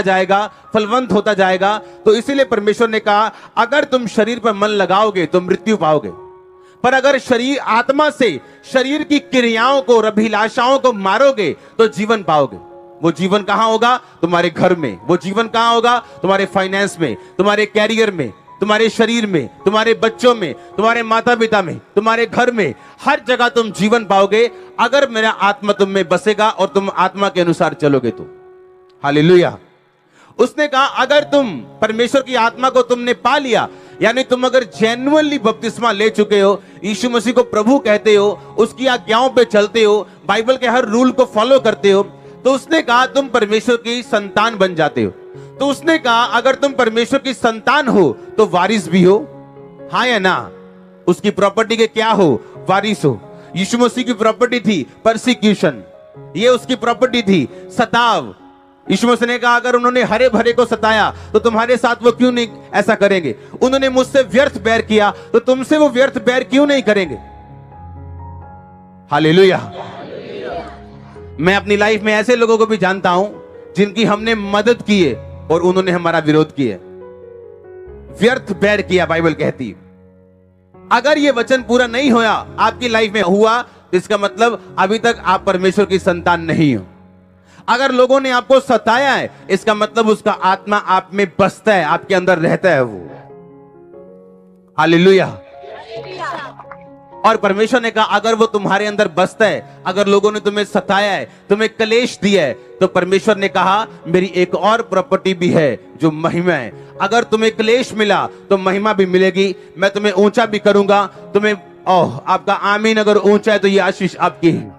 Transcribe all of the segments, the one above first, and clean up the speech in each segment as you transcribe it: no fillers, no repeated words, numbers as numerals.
जाएगा, फलवंत होता जाएगा। तो इसीलिए परमेश्वर ने कहा अगर तुम शरीर पर मन लगाओगे तो मृत्यु पाओगे, पर अगर शरीर आत्मा से शरीर की क्रियाओं को, अभिलाषाओं को मारोगे तो जीवन पाओगे। वो जीवन कहां होगा? तुम्हारे घर में। वो जीवन कहां होगा? तुम्हारे फाइनेंस में, तुम्हारे कैरियर में, तुम्हारे शरीर में, तुम्हारे बच्चों में, तुम्हारे माता पिता में, तुम्हारे घर में, हर जगह तुम जीवन पाओगे अगर मेरा आत्मा तुम में बसेगा और तुम आत्मा के अनुसार चलोगे तो। हालेलुया। उसने कहा अगर तुम परमेश्वर की आत्मा को तुमने पा लिया, यानी तुम अगर जेन्युइनली बपतिस्मा ले चुके हो, यीशु मसीह को प्रभु कहते हो, उसकी आज्ञाओं पे चलते हो, बाइबल के हर रूल को फॉलो करते हो, तो उसने कहा तुम परमेश्वर की संतान बन जाते हो। तो उसने कहा अगर तुम परमेश्वर की संतान हो तो वारिस भी हो, हाँ या ना? उसकी प्रॉपर्टी के क्या हो? वारिस हो। यीशु मसीह की प्रॉपर्टी थी परसिक्यूशन, ये उसकी प्रॉपर्टी थी सताव। यीशु मसीह ने कहा अगर उन्होंने हरे भरे को सताया तो तुम्हारे साथ वो क्यों नहीं ऐसा करेंगे? उन्होंने मुझसे व्यर्थ बैर किया तो तुमसे वो व्यर्थ बैर क्यों नहीं करेंगे? हालेलुया। मैं अपनी लाइफ में ऐसे लोगों को भी जानता हूं जिनकी हमने मदद की है और उन्होंने हमारा विरोध किया, व्यर्थ बैर किया। बाइबल कहती है अगर ये वचन पूरा नहीं हुआ आपकी लाइफ में हुआ तो इसका मतलब अभी तक आप परमेश्वर की संतान नहीं हो। अगर लोगों ने आपको सताया है इसका मतलब उसका आत्मा आप में बसता है, आपके अंदर रहता है वो। हालेलुया। और परमेश्वर ने कहा अगर वो तुम्हारे अंदर बसता है, अगर लोगों ने तुम्हें सताया है, तुम्हें क्लेश दिया है, तो परमेश्वर ने कहा मेरी एक और प्रॉपर्टी भी है जो महिमा है। अगर तुम्हें क्लेश मिला तो महिमा भी मिलेगी, मैं तुम्हें ऊंचा भी करूंगा। तुम्हें आपका आमीन अगर ऊंचा है तो ये आशीष आपकी है।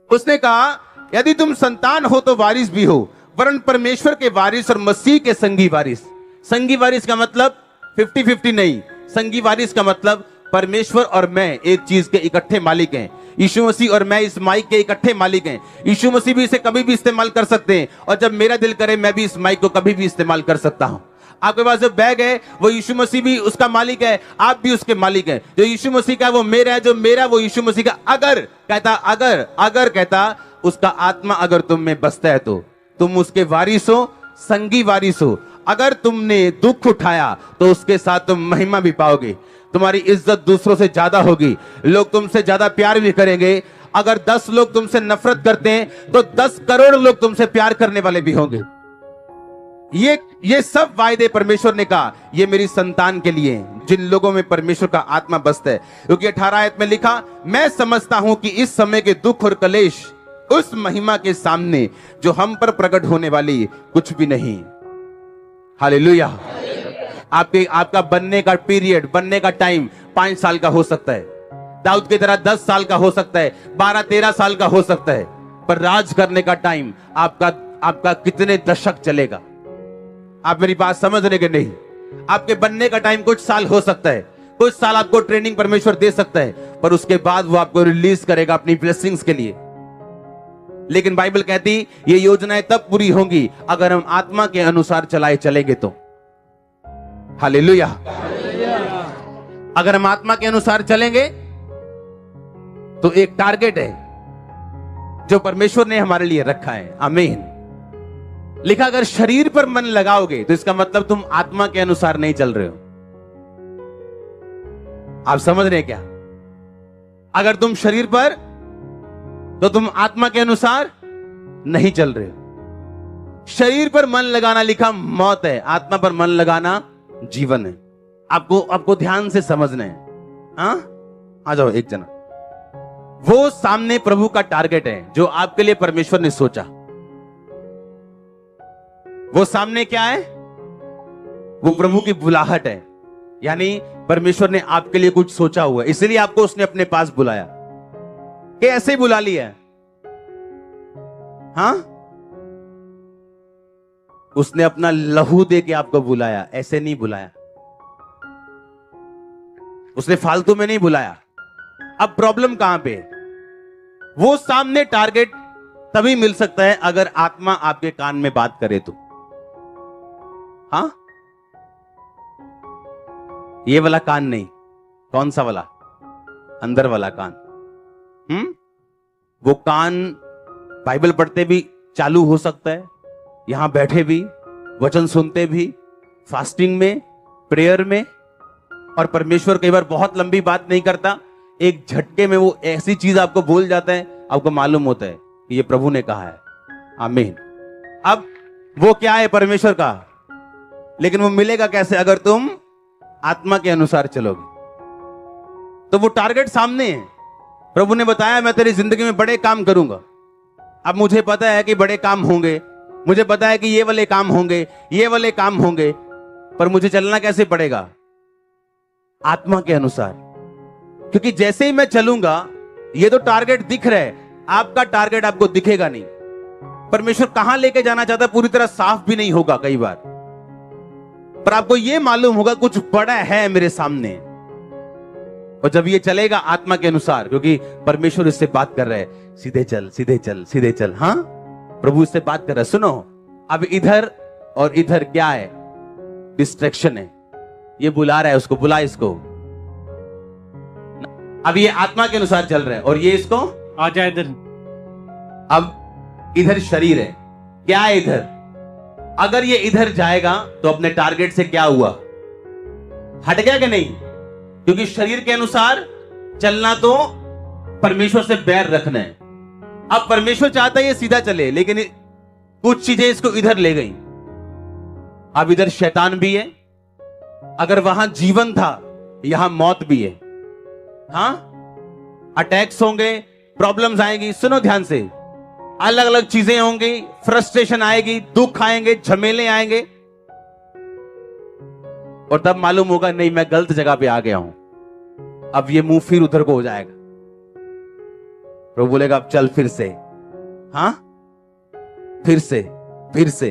उसने कहा यदि तुम संतान हो तो वारिस भी हो, वरन परमेश्वर के वारिस और मसीह के संगी वारिस। संगी वारिस का मतलब 50-50 नहीं, संगी वारिस का मतलब परमेश्वर और मैं एक चीज के इकट्ठे मालिक हैं। यीशु मसीह और मैं इस माइक के इकट्ठे मालिक हैं। यीशु मसीह भी इसे कभी भी इस्तेमाल कर सकते हैं और जब मेरा दिल करे मैं भी इस माइक को कभी भी इस्तेमाल कर सकता हूं। आपके पास जो बैग है वो यीशु मसीह भी उसका मालिक है, आप भी उसके मालिक हैं। जो यीशु मसीह का वो मेरा है, जो मेरा वो यीशु मसीह का। अगर कहता उसका आत्मा अगर तुम में बसता है तो तुम उसके वारिस हो, संगी वारिस हो। अगर तुमने दुख उठाया तो उसके साथ तुम महिमा भी पाओगे, तुम्हारी इज्जत दूसरों से ज्यादा होगी, लोग तुमसे ज्यादा प्यार भी करेंगे। अगर 10 लोग तुमसे नफरत करते हैं तो 10 करोड़ लोग तुमसे प्यार करने वाले भी होंगे। ये सब वायदे परमेश्वर ने कहा ये मेरी संतान के लिए हैं, जिन लोगों में परमेश्वर का आत्मा बसता है। क्योंकि 18 आयत में लिखा मैं समझता हूं कि इस समय के दुख और कलेश उस महिमा के सामने जो हम पर प्रकट होने वाली कुछ भी नहीं। हालेलुया। आपका बनने का पीरियड, बनने का टाइम 5 साल का हो सकता है, दाऊद की तरह 10 साल का हो सकता है, 12-13 साल का हो सकता है, पर राज करने का टाइम आपका कितने दशक चलेगा? आप मेरी बात समझ रहे कि नहीं? आपके बनने का टाइम कुछ साल हो सकता है, कुछ साल आपको ट्रेनिंग परमेश्वर दे सकता है, पर उसके बाद वो आपको रिलीज करेगा अपनी ब्लेसिंग्स के लिए। लेकिन बाइबल कहती ये योजनाएं तब पूरी होंगी अगर हम आत्मा के अनुसार चलेंगे तो। हालेलुया। अगर हम आत्मा के अनुसार चलेंगे तो एक टारगेट है जो परमेश्वर ने हमारे लिए रखा है। आमीन। लिखा अगर शरीर पर मन लगाओगे तो इसका मतलब तुम आत्मा के अनुसार नहीं चल रहे हो। आप समझ रहे हैं क्या? अगर तुम शरीर पर तो तुम आत्मा के अनुसार नहीं चल रहे हो। शरीर पर मन लगाना लिखा मौत है, आत्मा पर मन लगाना जीवन है। आपको ध्यान से समझना है। हाँ, आ जाओ एक जना। वो सामने प्रभु का टारगेट है जो आपके लिए परमेश्वर ने सोचा। वो सामने क्या है? वो प्रभु की बुलाहट है, यानी परमेश्वर ने आपके लिए कुछ सोचा हुआ है, इसलिए आपको उसने अपने पास बुलाया। कि ऐसे ही बुला लिया? हाँ, उसने अपना लहू दे के आपको बुलाया, ऐसे नहीं बुलाया। उसने फालतू में नहीं बुलाया। अब प्रॉब्लम कहां पे? वो सामने टारगेट तभी मिल सकता है अगर आत्मा आपके कान में बात करे तो। हाँ, ये वाला कान नहीं, कौन सा वाला? अंदर वाला कान। वो कान बाइबल पढ़ते भी चालू हो सकता है यहां बैठे भी, वचन सुनते भी, फास्टिंग में, प्रेयर में, और परमेश्वर कई बार बहुत लंबी बात नहीं करता, एक झटके में वो ऐसी चीज आपको बोल जाता है, आपको मालूम होता है कि ये प्रभु ने कहा है। आमीन। अब वो क्या है? परमेश्वर का। लेकिन वो मिलेगा कैसे? अगर तुम आत्मा के अनुसार चलोगे। तो वो टारगेट सामने है। प्रभु ने बताया मैं तेरी जिंदगी में बड़े काम करूंगा। अब मुझे पता है कि बड़े काम होंगे, मुझे पता है कि ये वाले काम होंगे, ये वाले काम होंगे, पर मुझे चलना कैसे पड़ेगा? आत्मा के अनुसार। क्योंकि जैसे ही मैं चलूंगा, ये तो टारगेट दिख रहा है, आपका टारगेट आपको दिखेगा नहीं। परमेश्वर कहां लेके जाना चाहता है पूरी तरह साफ भी नहीं होगा कई बार, पर आपको यह मालूम होगा कुछ बड़ा है मेरे सामने। और जब ये चलेगा आत्मा के अनुसार, क्योंकि परमेश्वर इससे बात कर रहा है, सीधे चल, सीधे चल, सीधे चल। हाँ, प्रभु इससे बात कर रहा है। सुनो, अब इधर और इधर क्या है? डिस्ट्रैक्शन है। ये बुला रहा है उसको, बुला इसको। अब ये आत्मा के अनुसार चल रहा है और ये इसको आ जा इधर। अब इधर शरीर है, क्या है इधर? अगर ये इधर जाएगा तो अपने टारगेट से क्या हुआ? हट गया कि नहीं? क्योंकि शरीर के अनुसार चलना तो परमेश्वर से बैर रखना है। अब परमेश्वर चाहता है ये सीधा चले, लेकिन कुछ चीजें इसको इधर ले गई। अब इधर शैतान भी है। अगर वहां जीवन था, यहां मौत भी है। हां, अटैक्स होंगे, प्रॉब्लम्स आएंगी। सुनो ध्यान से, अलग अलग चीजें होंगी, फ्रस्ट्रेशन आएगी, दुख आएंगे, झमेले आएंगे, और तब मालूम होगा नहीं मैं गलत जगह पे आ गया हूं। अब ये मुंह फिर उधर को हो जाएगा। प्रभु बोलेगा अब चल फिर से। हाँ, फिर से, फिर से।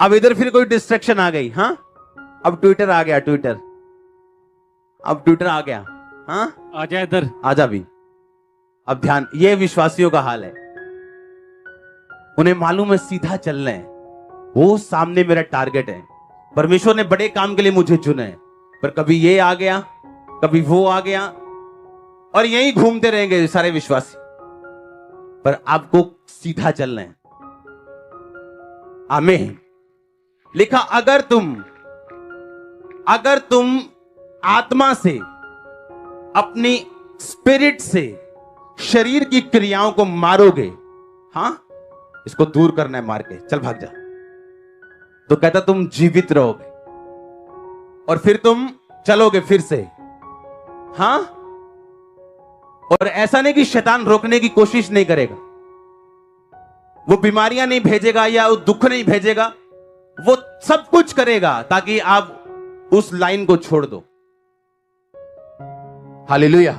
अब इधर फिर कोई डिस्ट्रैक्शन आ गई। हाँ, अब ट्विटर आ गया, ट्विटर, अब ट्विटर आ गया। हाँ, आ जा इधर, आजा भी। अब ध्यान, ये विश्वासियों का हाल है। उन्हें मालूम है सीधा चलना है, वो सामने मेरा टारगेट है। परमेश्वर ने बड़े काम के लिए मुझे चुना है, पर कभी ये आ गया, कभी वो आ गया, और यही घूमते रहेंगे सारे विश्वासी। पर आपको सीधा चलना है। आमीन। लिखा, अगर तुम आत्मा से, अपनी स्पिरिट से शरीर की क्रियाओं को मारोगे, हां, इसको दूर करना है, मार के चल भाग जा, तो कहता तुम जीवित रहोगे और फिर तुम चलोगे फिर से। हां, और ऐसा नहीं कि शैतान रोकने की कोशिश नहीं करेगा, वो बीमारियां नहीं भेजेगा या वो दुख नहीं भेजेगा, वो सब कुछ करेगा ताकि आप उस लाइन को छोड़ दो। हालेलुया।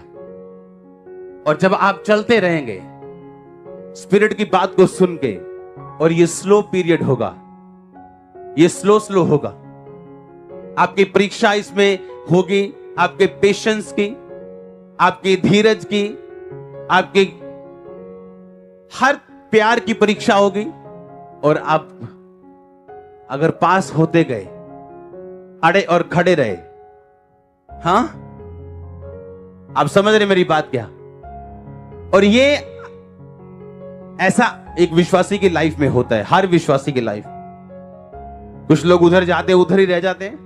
और जब आप चलते रहेंगे स्पिरिट की बात को सुन के, और ये स्लो पीरियड होगा, ये स्लो होगा, आपकी परीक्षा इसमें होगी, आपके पेशेंस की, आपकी धीरज की, आपके हर प्यार की परीक्षा होगी। और आप अगर पास होते गए, अड़े और खड़े रहे, हां, आप समझ रहे मेरी बात क्या? और ये ऐसा एक विश्वासी की लाइफ में होता है, हर विश्वासी की लाइफ। कुछ लोग उधर जाते उधर ही रह जाते हैं,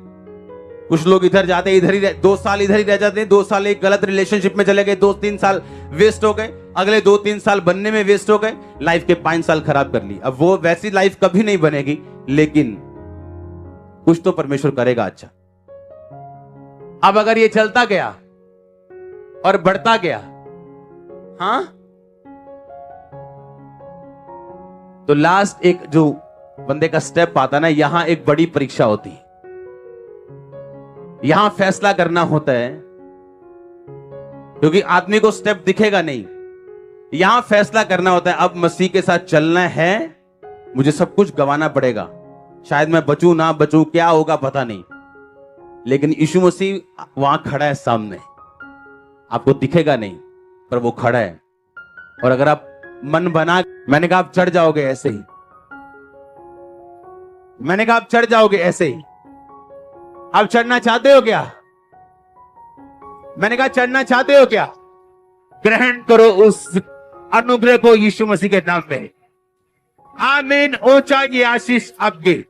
कुछ लोग इधर जाते इधर ही 2 साल इधर ही रह जाते हैं, 2 साल एक गलत रिलेशनशिप में चले गए, 2-3 साल वेस्ट हो गए, अगले 2-3 साल बनने में वेस्ट हो गए, लाइफ के 5 साल खराब कर ली। अब वो वैसी लाइफ कभी नहीं बनेगी, लेकिन कुछ तो परमेश्वर करेगा अच्छा। अब अगर ये चलता गया और बढ़ता गया, हां, तो लास्ट एक जो बंदे का स्टेप आता ना, यहां एक बड़ी परीक्षा होती है, यहां फैसला करना होता है, क्योंकि आदमी को स्टेप दिखेगा नहीं। यहां फैसला करना होता है, अब मसीह के साथ चलना है, मुझे सब कुछ गंवाना पड़ेगा, शायद मैं बचूं ना बचूं, क्या होगा पता नहीं, लेकिन यीशु मसीह वहां खड़ा है सामने, आपको दिखेगा नहीं, पर वो खड़ा है। और अगर आप मन बना, मैंने कहा आप चढ़ जाओगे ऐसे ही, मैंने कहा आप चढ़ जाओगे ऐसे ही। आप चढ़ना चाहते हो क्या? मैंने कहा चढ़ना चाहते हो क्या? ग्रहण करो उस अनुग्रह को यीशु मसीह के नाम में। आमीन हो चाहिए आशीष आपके।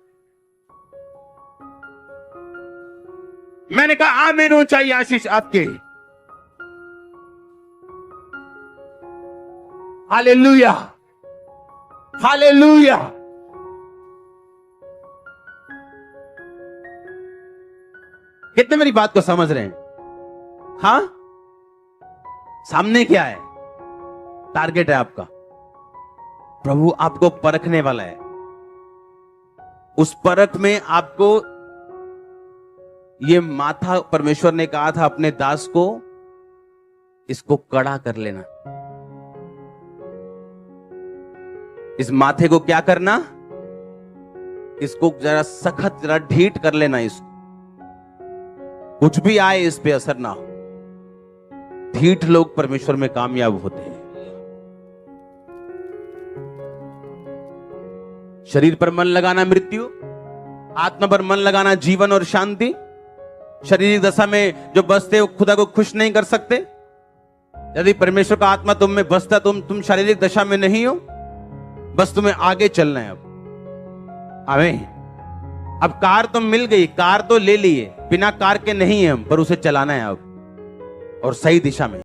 मैंने कहा आमीन हो चाहिए आशीष आपके। Hallelujah, hallelujah. कितने मेरी बात को समझ रहे हैं? हाँ, सामने क्या है? टारगेट है आपका। प्रभु आपको परखने वाला है। उस परख में आपको ये माथा, परमेश्वर ने कहा था अपने दास को, इसको कड़ा कर लेना। इस माथे को क्या करना? इसको जरा सख्त, जरा ढीठ कर लेना। इसको कुछ भी आए इस पे असर ना हो। ढीठ लोग परमेश्वर में कामयाब होते हैं। शरीर पर मन लगाना मृत्यु, आत्मा पर मन लगाना जीवन और शांति। शारीरिक दशा में जो बसते हो खुदा को खुश नहीं कर सकते। यदि परमेश्वर का आत्मा तुम में बसता, तुम शारीरिक दशा में नहीं हो, बस तुम्हें आगे चलना है। अब आमीन। अब कार तो मिल गई, कार तो ले लिए, बिना कार के नहीं है हम, पर उसे चलाना है अब, और सही दिशा में।